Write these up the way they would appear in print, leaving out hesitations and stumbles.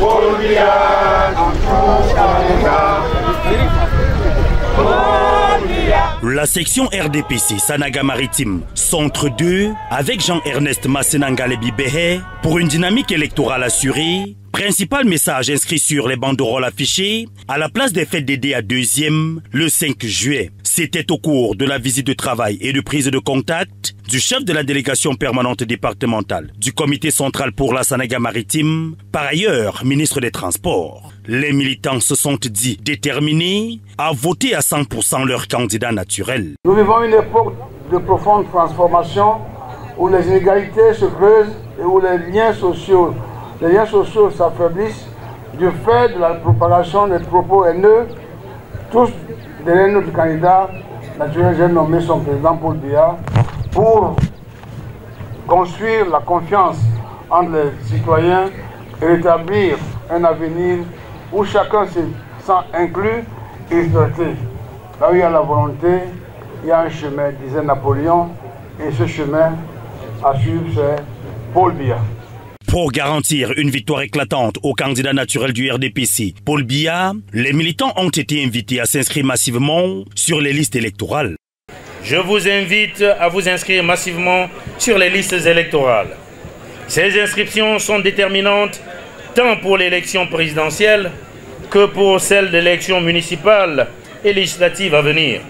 Paul Biya. La section RDPC Sanaga Maritime, Centre 2, avec Jean-Ernest Massenangale-Bibehe, pour une dynamique électorale assurée. Principal message inscrit sur les banderoles affichées à la place des fêtes d'Édé à 2e, le 5 juillet. C'était au cours de la visite de travail et de prise de contact du chef de la délégation permanente départementale du comité central pour la Sanaga Maritime, par ailleurs ministre des Transports. Les militants se sont dit déterminés à voter à 100% leur candidat naturel. Nous vivons une époque de profonde transformation où les inégalités se creusent et où les liens sociaux s'affaiblissent du fait de la propagation des propos haineux. Tous derrière notre candidat naturel, j'ai nommé son président Paul Biya, pour construire la confiance entre les citoyens et rétablir un avenir où chacun se sent inclus et respecté. Là où il y a la volonté, il y a un chemin, disait Napoléon, et ce chemin à suivre, c'est Paul Biya. Pour garantir une victoire éclatante au candidat naturel du RDPC, Paul Biya, les militants ont été invités à s'inscrire massivement sur les listes électorales. Je vous invite à vous inscrire massivement sur les listes électorales. Ces inscriptions sont déterminantes tant pour l'élection présidentielle que pour celle de l'élection municipale et législative à venir.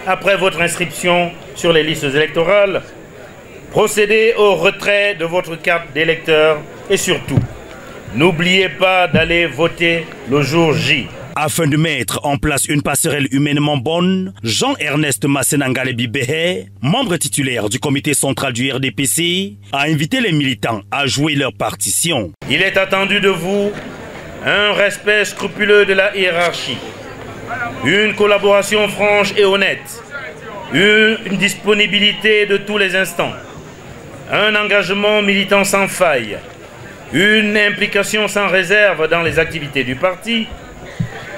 Après votre inscription sur les listes électorales, procédez au retrait de votre carte d'électeur et surtout, n'oubliez pas d'aller voter le jour J. Afin de mettre en place une passerelle humainement bonne, Jean-Ernest Massenangale-Bibehe, membre titulaire du comité central du RDPC, a invité les militants à jouer leur partition. Il est attendu de vous un respect scrupuleux de la hiérarchie, une collaboration franche et honnête, une disponibilité de tous les instants, un engagement militant sans faille, une implication sans réserve dans les activités du parti,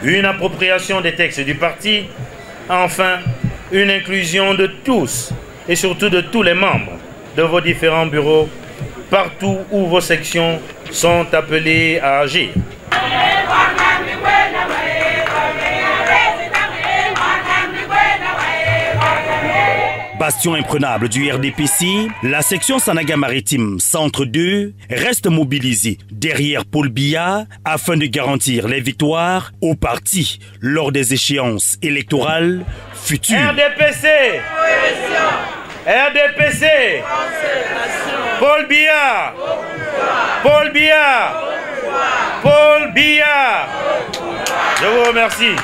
une appropriation des textes du parti, enfin, une inclusion de tous et surtout de tous les membres de vos différents bureaux, partout où vos sections sont appelées à agir. Bastion imprenable du RDPC, la section Sanaga Maritime Centre 2 reste mobilisée derrière Paul Biya afin de garantir les victoires au parti lors des échéances électorales futures. RDPC, RDPC, Paul Biya, Paul Biya, Paul Biya. Je vous remercie.